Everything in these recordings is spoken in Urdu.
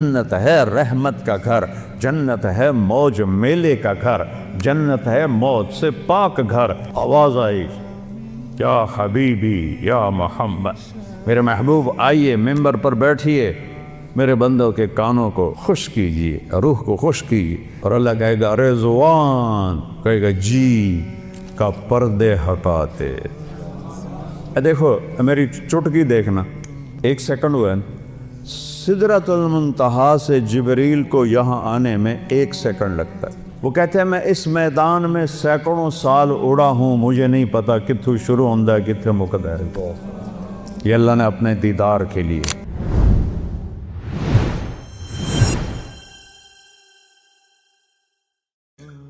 جنت ہے رحمت کا گھر، جنت ہے موج میلے کا گھر، جنت ہے موت سے پاک گھر۔ آواز آئی یا حبیبی یا محمد، میرے محبوب آئیے ممبر پر بیٹھیے، میرے بندوں کے کانوں کو خوش کیجیے، روح کو خوش کیجیے۔ اور اللہ کہے گا رضوان، کہے گا جی کا پردے ہٹاتے۔ دیکھو میری چٹکی دیکھنا، 1 سیکنڈ ہوا ہے، سدرۃ المنتہا سے جبریل کو یہاں آنے میں 1 سیکنڈ لگتا ہے۔ وہ کہتے ہیں میں اس میدان میں سینکڑوں سال اڑا ہوں، مجھے نہیں پتا کتھوں شروع ہوندہ ہے کتھے مکتا ہے۔ یہ اللہ نے اپنے دیدار کے لیے۔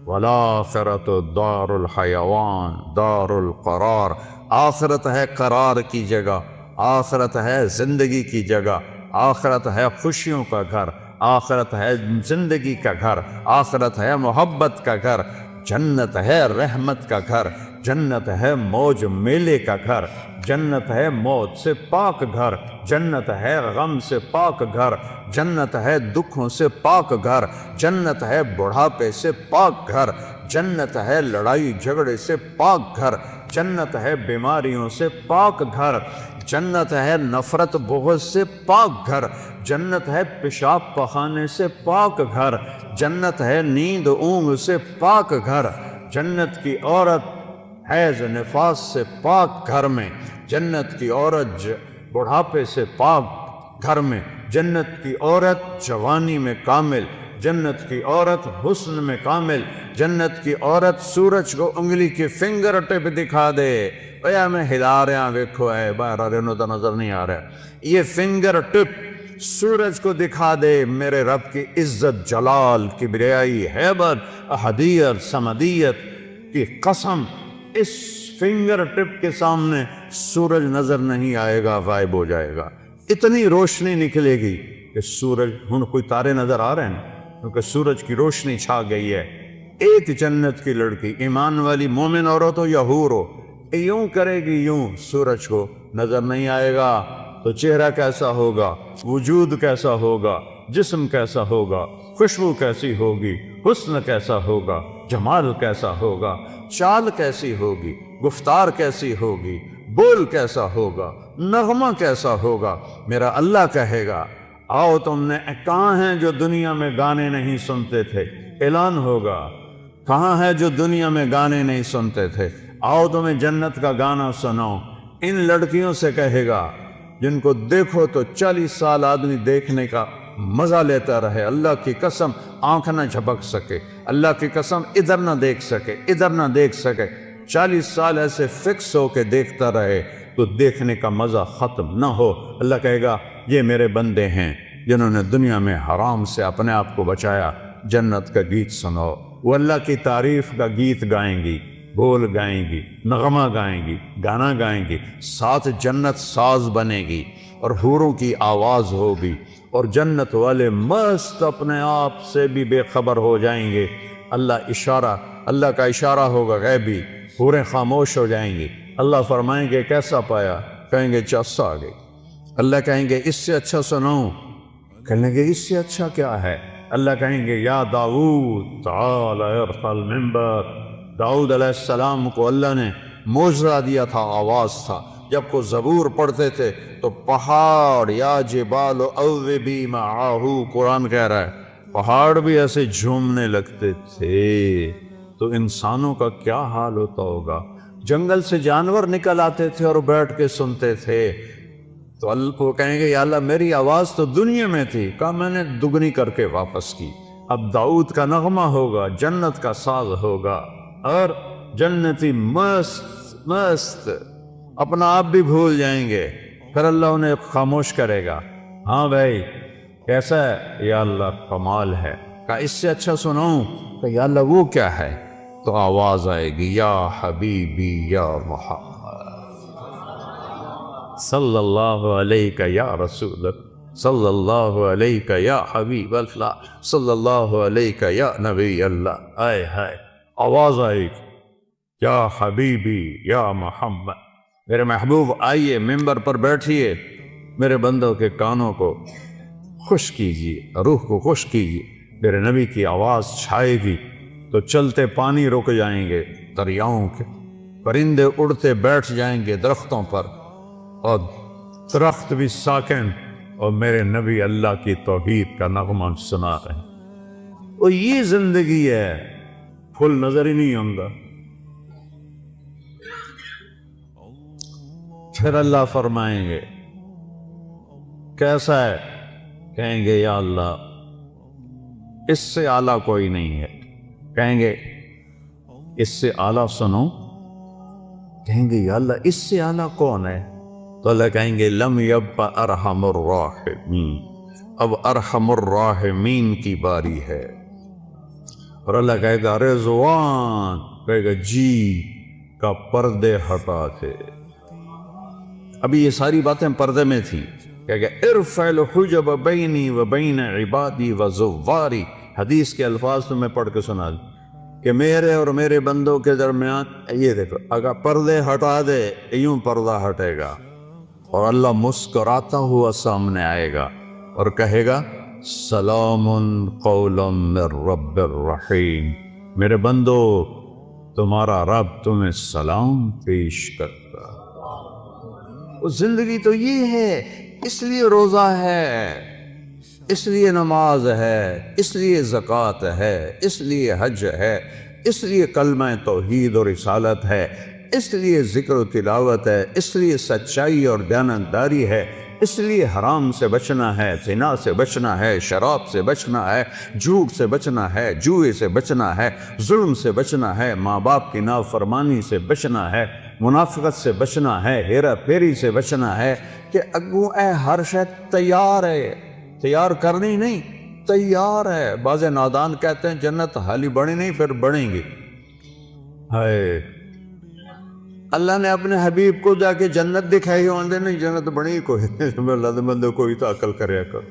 وَالْآخِرَةُ دار الحیوان دار القرار، آخرت ہے قرار کی جگہ، آخرت ہے زندگی کی جگہ، آخرت ہے خوشیوں کا گھر، آخرت ہے زندگی کا گھر، آخرت ہے محبت کا گھر، جنت ہے رحمت کا گھر، جنت ہے موج میلے کا گھر، جنت ہے موت سے پاک گھر، جنت ہے غم سے پاک گھر، جنت ہے دکھوں سے پاک گھر، جنت ہے بڑھاپے سے پاک گھر، جنت ہے لڑائی جھگڑے سے پاک گھر، جنت ہے بیماریوں سے پاک گھر، جنت ہے نفرت بغض سے پاک گھر، جنت ہے پیشاب پخانے سے پاک گھر، جنت ہے نیند اونگ سے پاک گھر، جنت کی عورت حیض نفاس سے پاک گھر میں، جنت کی عورت بڑھاپے سے پاک گھر میں، جنت کی عورت جوانی میں کامل، جنت کی عورت حسن میں کامل، جنت کی عورت سورج کو انگلی کی فنگر ٹپ دکھا دے، اے میں ہلا رہا ہوں ویکھو اے باہر رہنو تو نظر نہیں آ رہا، یہ فنگر ٹپ سورج کو دکھا دے میرے رب کی عزت جلال کبریائی ہیبت احدیت سمدیت کی قسم، اس فنگر ٹپ کے سامنے سورج نظر نہیں آئے گا، غائب ہو جائے گا۔ اتنی روشنی نکلے گی کہ سورج، ہن کوئی تارے نظر آ رہے ہیں کیونکہ سورج کی روشنی چھا گئی ہے۔ ایک جنت کی لڑکی ایمان والی مومن عورت ہو یا حور ہو، یوں کرے گی، یوں سورج کو نظر نہیں آئے گا تو چہرہ کیسا ہوگا، وجود کیسا ہوگا، جسم کیسا ہوگا، خوشبو کیسی ہوگی، حسن کیسا ہوگا، جمال کیسا ہوگا، چال کیسی ہوگی، گفتار کیسی ہوگی، بول کیسا ہوگا، نغمہ کیسا ہوگا۔ میرا اللہ کہے گا آؤ تم نے کہاں ہیں جو دنیا میں گانے نہیں سنتے تھے، اعلان ہوگا کہاں ہے جو دنیا میں گانے نہیں سنتے تھے، آؤ تمہیں جنت کا گانا سناؤں۔ ان لڑکیوں سے کہے گا جن کو دیکھو تو 40 سال آدمی دیکھنے کا مزہ لیتا رہے، اللہ کی قسم آنکھ نہ جھپک سکے، اللہ کی قسم ادھر نہ دیکھ سکے، ادھر نہ دیکھ سکے، 40 سال ایسے فکس ہو کے دیکھتا رہے تو دیکھنے کا مزہ ختم نہ ہو۔ اللہ کہے گا یہ میرے بندے ہیں جنہوں نے دنیا میں حرام سے اپنے آپ کو بچایا، جنت کا گیت سنو۔ وہ اللہ کی تعریف کا گیت گائیں گی، بول گائیں گی، نغمہ گائیں گی، گانا گائیں گی، ساتھ جنت ساز بنے گی اور حوروں کی آواز ہوگی، اور جنت والے مست اپنے آپ سے بھی بے خبر ہو جائیں گے۔ اللہ کا اشارہ ہوگا غیبی، حوریں خاموش ہو جائیں گی۔ اللہ فرمائیں گے کیسا پایا، کہیں گے چس آ گئی۔ اللہ کہیں گے اس سے اچھا سناؤں، کہیں گے اس سے اچھا کیا ہے۔ اللہ کہیں گے یا داؤد تعال ارفع المنبر، داؤد علیہ السلام کو اللہ نے معجزہ دیا تھا، آواز تھا، جب کو زبور پڑھتے تھے تو پہاڑ یا جبال اوبی معاہ، قرآن کہہ رہا ہے پہاڑ بھی ایسے جھومنے لگتے تھے، تو انسانوں کا کیا حال ہوتا ہوگا۔ جنگل سے جانور نکل آتے تھے اور بیٹھ کے سنتے تھے، تو اللہ کو کہیں گے یا اللہ میری آواز تو دنیا میں تھی، کہا میں نے دگنی کر کے واپس کی۔ اب داؤد کا نغمہ ہوگا، جنت کا ساز ہوگا، اور جنتی مست مست اپنا آپ بھی بھول جائیں گے۔ پھر اللہ انہیں خاموش کرے گا، ہاں بھائی کیسا ہے، یا اللہ کمال ہے۔ کہا اس سے اچھا سناؤں، کہ یا اللہ وہ کیا ہے، تو آواز آئے گی یا حبیبی یا محمد صلی اللہ علیہ یا رسول اللہ، صلی اللہ علیہ یا حبیب اللہ، صلی اللہ علیہ یا نبی اللہ۔ آئے ہائے آواز آئے گی یا حبیبی یا محمد، میرے محبوب آئیے ممبر پر بیٹھیے، میرے بندوں کے کانوں کو خوش کیجیے، روح کو خوش کیجیے۔ میرے نبی کی آواز چھائے گی تو چلتے پانی رک جائیں گے دریاؤں کے، پرندے اڑتے بیٹھ جائیں گے درختوں پر، اور درخت بھی ساکن، اور میرے نبی اللہ کی توحید کا نغمہ سنا رہے ہیں۔ اور یہ زندگی ہے، پھول نظر ہی نہیں آتا۔ پھر اللہ فرمائیں گے کیسا ہے؟ کہیں گے یا اللہ اس سے اعلیٰ کوئی نہیں ہے۔ کہیں گے اس سے اعلیٰ سنو؟ کہیں گے یا اللہ اس سے اعلیٰ کون ہے؟ تو اللہ کہیں گے لم یبق ارحم الراحمین، اب ارحم الراحمین کی باری ہے۔ اور اللہ کہے گا رضوان، کہے گا جی کا پردے ہٹا دے۔ ابھی یہ ساری باتیں پردے میں تھیں، کہے گا ارفع الحجب بینی و بین عبادی و زواری۔ حدیث کے الفاظ تو میں پڑھ کے سنا دوں کہ میرے اور میرے بندوں کے درمیان یہ دیکھو، اگر پردے ہٹا دے یوں پردہ ہٹے گا، اور اللہ مسکراتا ہوا سامنے آئے گا اور کہے گا سلام قولا من رب الرحیم، میرے بندو تمہارا رب تمہیں سلام پیش کرتا۔ وہ زندگی تو یہ ہے، اس لیے روزہ ہے، اس لیے نماز ہے، اس لیے زکوٰۃ ہے، اس لیے حج ہے، اس لیے کلمہ توحید اور رسالت ہے، اس لیے ذکر و تلاوت ہے، اس لیے سچائی اور دیانتداری ہے، اس لیے حرام سے بچنا ہے، زنا سے بچنا ہے، شراب سے بچنا ہے، جھوٹ سے بچنا ہے، جوئے سے بچنا ہے، ظلم سے بچنا ہے، ماں باپ کی نافرمانی سے بچنا ہے، منافقت سے بچنا ہے، ہیرا پھیری سے بچنا ہے، کہ اگوں اے ہر شے تیار ہے، تیار کرنی نہیں، تیار ہے۔ بعض نادان کہتے ہیں جنت حالی بڑی نہیں، پھر بڑھیں گی۔ ہائے، اللہ نے اپنے حبیب کو جا کے جنت دکھائی، ہوندے نہیں جنت بڑی کوئی اللہ بندے کوئی تو عقل کریا کر۔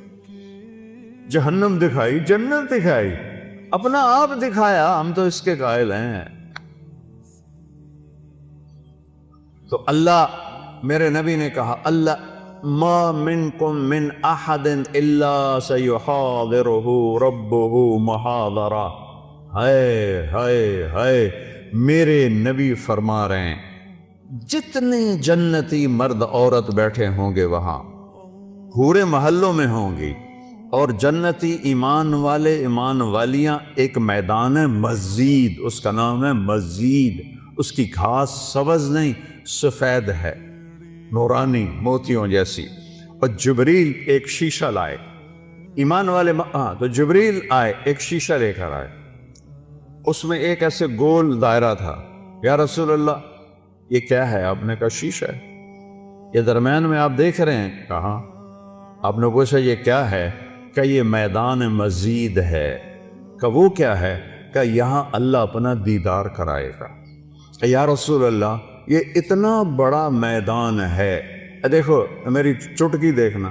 جہنم دکھائی، جنت دکھائی، اپنا آپ دکھایا، ہم تو اس کے قائل ہیں۔ تو اللہ، میرے نبی نے کہا اللہ ما منکم من احد الا سیحاضرہ ربہ محاضرہ۔ ہائے ہائے ہائے، میرے نبی فرما رہے ہیں جتنے جنتی مرد عورت بیٹھے ہوں گے وہاں پورے محلوں میں ہوں گی، اور جنتی ایمان والے ایمان والیاں، ایک میدان ہے مزید، اس کا نام ہے مزید، اس کی گھاس سبز نہیں سفید ہے، نورانی موتیوں جیسی، اور جبریل ایک شیشہ لائے، ایمان والے تو جبریل آئے ایک شیشہ لے کر آئے، اس میں ایک ایسے گول دائرہ تھا۔ یا رسول اللہ یہ کیا ہے؟ آپ نے کہا شیشہ ہے، یہ درمیان میں آپ دیکھ رہے ہیں؟ کہاں؟ آپ نے پوچھا یہ کیا ہے؟ کہ یہ میدان مزید ہے۔ کہ وہ کیا ہے؟ کہ یہاں اللہ اپنا دیدار کرائے گا۔ کہ یا رسول اللہ یہ اتنا بڑا میدان ہے، دیکھو میری چٹکی دیکھنا،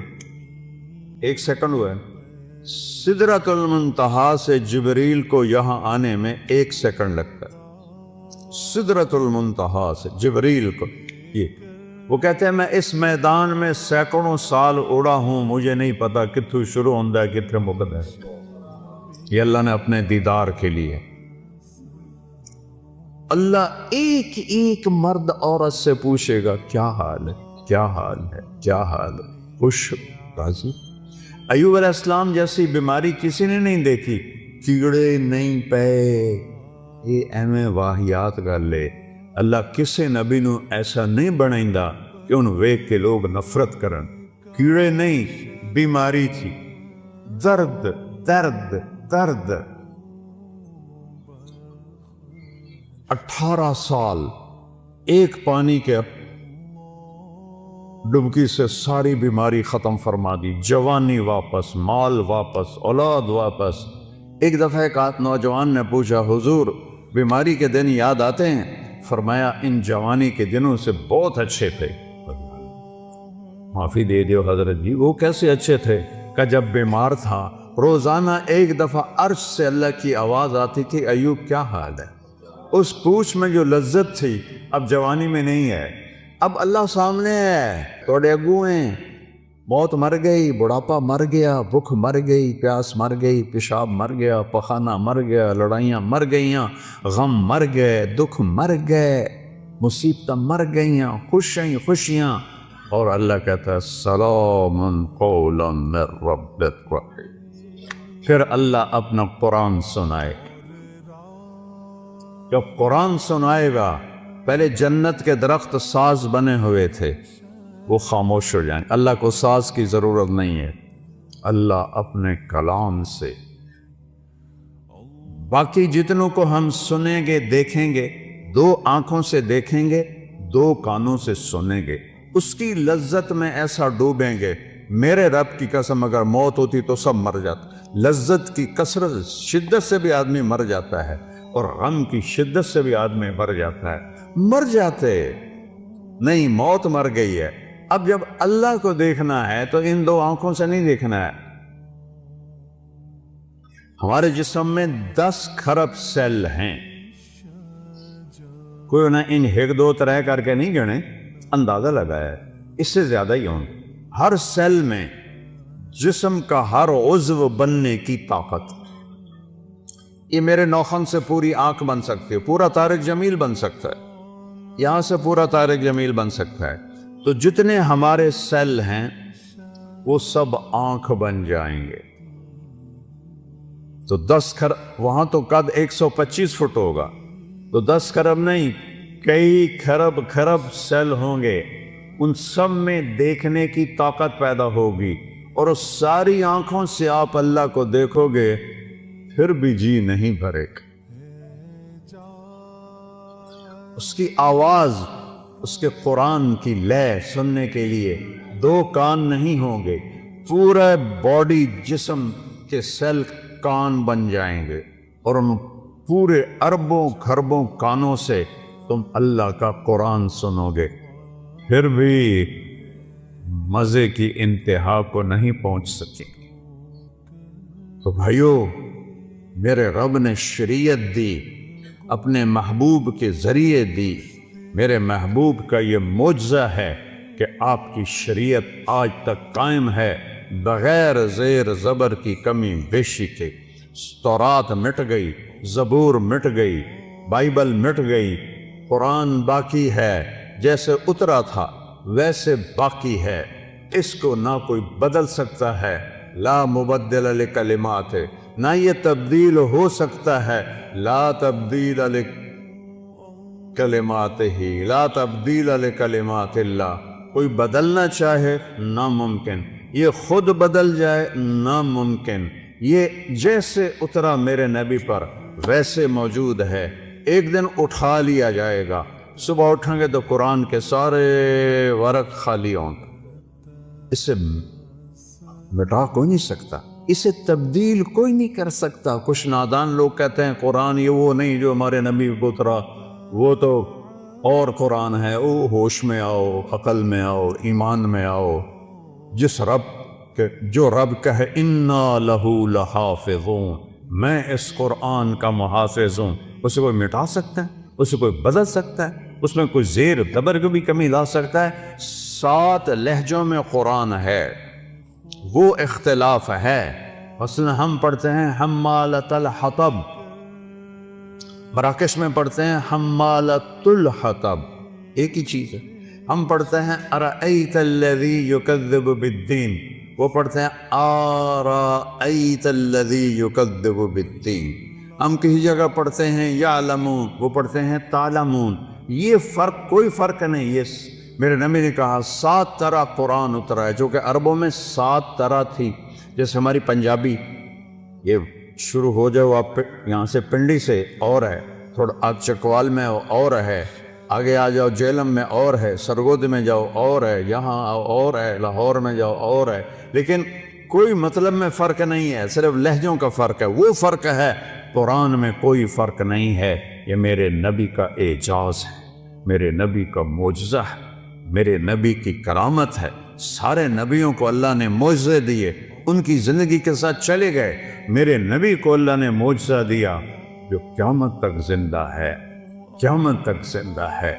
ایک سیکنڈ ہوا ہے، سدرۃ المنتہا سے جبریل کو یہاں آنے میں 1 سیکنڈ لگتا ہے، سدرۃ المنتہا سے جبریل کو۔ یہ وہ کہتے ہیں میں اس میدان میں سینکڑوں سال اڑا ہوں، مجھے نہیں پتا کتھوں شروع ہوتا ہے کتھے مکتا ہے۔ یہ اللہ نے اپنے دیدار کے لیے، اللہ ایک ایک مرد عورت سے پوچھے گا کیا حال ہے، کیا حال ہے، کیا حال ہے، خوش راضی؟ ایوب علیہ السلام جیسی بیماری کسی نے نہیں دیکھی، کیڑے نہیں پے، یہ ایویں واہیات کر لے۔ اللہ کسے نبی نو ایسا نہیں بنائندا کہ ان ویک کے لوگ نفرت کرن۔ کیڑے نہیں، بیماری تھی، درد درد درد۔ 18 سال ایک پانی کے ڈبکی سے ساری بیماری ختم فرما دی، جوانی واپس، مال واپس، اولاد واپس۔ ایک دفعہ ایک نوجوان نے پوچھا حضور بیماری کے دن یاد آتے ہیں؟ فرمایا ان جوانی کے دنوں سے بہت اچھے تھے۔ معافی دے دیو حضرت جی، وہ کیسے اچھے تھے؟ کہ جب بیمار تھا روزانہ ایک دفعہ عرش سے اللہ کی آواز آتی تھی ایوب کیا حال ہے؟ اس پوچھ میں جو لذت تھی اب جوانی میں نہیں ہے۔ اب اللہ سامنے ہے، توڑے اگو ہیں، موت مر گئی، بڑھاپا مر گیا، بھوک مر گئی، پیاس مر گئی، پیشاب مر گیا، پخانہ مر گیا، لڑائیاں مر گئیاں، غم مر گئے، دکھ مر گئے، مصیبتیں مر گئیاں، خوشیاں، اور اللہ کہتا ہے سلام قولا من رب الرحیم۔ پھر اللہ اپنا قرآن سنائے۔ جب قرآن سنائے گا، پہلے جنت کے درخت ساز بنے ہوئے تھے، وہ خاموش ہو جائیں۔ اللہ کو ساز کی ضرورت نہیں ہے، اللہ اپنے کلام سے باقی جتنوں کو ہم سنیں گے، دیکھیں گے، 2 آنکھوں سے دیکھیں گے، 2 کانوں سے سنیں گے، اس کی لذت میں ایسا ڈوبیں گے۔ میرے رب کی قسم، اگر موت ہوتی تو سب مر جاتا۔ لذت کی کثرت، شدت سے بھی آدمی مر جاتا ہے، اور غم کی شدت سے بھی آدمی مر جاتا ہے۔ مر جاتے نہیں، موت مر گئی ہے۔ اب جب اللہ کو دیکھنا ہے تو ان 2 آنکھوں سے نہیں دیکھنا ہے۔ ہمارے جسم میں 10 کھرب سیل ہیں، کوئی انہیں ان 1 2 3 کر کے نہیں گنے، اندازہ لگایا ہے، اس سے زیادہ ہی ہوں۔ ہر سیل میں جسم کا ہر عضو بننے کی طاقت۔ یہ میرے نوخن سے پوری آنکھ بن سکتی ہے، پورا طارق جمیل بن سکتا ہے، یہاں سے پورا طارق جمیل بن سکتا ہے۔ تو جتنے ہمارے سیل ہیں وہ سب آنکھ بن جائیں گے۔ تو 10 کھرب، وہاں تو قد 125 فٹ ہوگا، تو 10 کھرب نہیں، کئی کھرب سیل ہوں گے، ان سب میں دیکھنے کی طاقت پیدا ہوگی، اور اس ساری آنکھوں سے آپ اللہ کو دیکھو گے، پھر بھی جی نہیں بھرے گا۔ اس کی آواز، اس کے قرآن کی لے سننے کے لیے 2 کان نہیں ہوں گے، پورے باڈی جسم کے سیل کان بن جائیں گے، اور ان پورے اربوں کھربوں کانوں سے تم اللہ کا قرآن سنو گے، پھر بھی مزے کی انتہا کو نہیں پہنچ سکیں۔ تو بھائیو، میرے رب نے شریعت دی، اپنے محبوب کے ذریعے دی۔ میرے محبوب کا یہ معجزہ ہے کہ آپ کی شریعت آج تک قائم ہے، بغیر زیر زبر کی کمی بیشی کے۔ تورات مٹ گئی، زبور مٹ گئی، بائبل مٹ گئی، قرآن باقی ہے، جیسے اترا تھا ویسے باقی ہے، اس کو نہ کوئی بدل سکتا ہے، لا مبدل لکلمات، نہ یہ تبدیل ہو سکتا ہے، لا تبدیل لکلمات ہی، لا تبدیل لکلمات اللہ۔ کوئی بدلنا چاہے ناممکن، یہ خود بدل جائے ناممکن۔ یہ جیسے اترا میرے نبی پر ویسے موجود ہے، ایک دن اٹھا لیا جائے گا۔ صبح اٹھیں گے تو قرآن کے سارے ورق خالی ہوں گے، اسے مٹا کوئی نہیں سکتا، اسے تبدیل کوئی نہیں کر سکتا۔ کچھ نادان لوگ کہتے ہیں قرآن یہ وہ نہیں جو ہمارے نبی کو اترا، وہ تو اور قرآن ہے، او ہوش میں آؤ، عقل میں آؤ، ایمان میں آؤ۔ جس رب کہ جو رب کہے انا لہو لحافظون، میں اس قرآن کا محافظ ہوں، اسے کوئی مٹا سکتا ہے؟ اسے کوئی بدل سکتا ہے؟ اس میں کوئی زیر دبر کو بھی کمی لا سکتا ہے؟ 7 لہجوں میں قرآن ہے، وہ اختلاف ہے۔ مثلا ہم پڑھتے ہیں حمالۃ الحطب، مراکش میں پڑھتے ہیں حمالۃ الحطب، ایک ہی چیز ہے۔ ہم پڑھتے ہیں ارأیت الذی یکذب بالدین، وہ پڑھتے ہیں آرأیت الذی یکذب بالدین۔ ہم کسی جگہ پڑھتے ہیں یعلمون، وہ پڑھتے ہیں تعلمون۔ یہ فرق، کوئی فرق نہیں۔ یہ میرے نبی نے کہا 7 طرح قرآن اترا ہے، جو کہ عربوں میں 7 طرح تھی۔ جیسے ہماری پنجابی، یہ شروع ہو جاؤ آپ یہاں سے پنڈی سے اور ہے، تھوڑا آگ چکوال میں اور ہے، آگے آ جاؤ جیلم میں اور ہے، سرگود میں جاؤ اور ہے، یہاں آؤ اور ہے، لاہور میں جاؤ اور ہے، لیکن کوئی مطلب میں فرق نہیں ہے، صرف لہجوں کا فرق ہے۔ وہ فرق ہے، قرآن میں کوئی فرق نہیں ہے۔ یہ میرے نبی کا اعجاز ہے، میرے نبی کا معجزہ ہے، میرے نبی کی کرامت ہے۔ سارے نبیوں کو اللہ نے معجزے دیے، ان کی زندگی کے ساتھ چلے گئے۔ میرے نبی کو اللہ نے معجزہ دیا جو قیامت تک زندہ ہے، قیامت تک زندہ ہے۔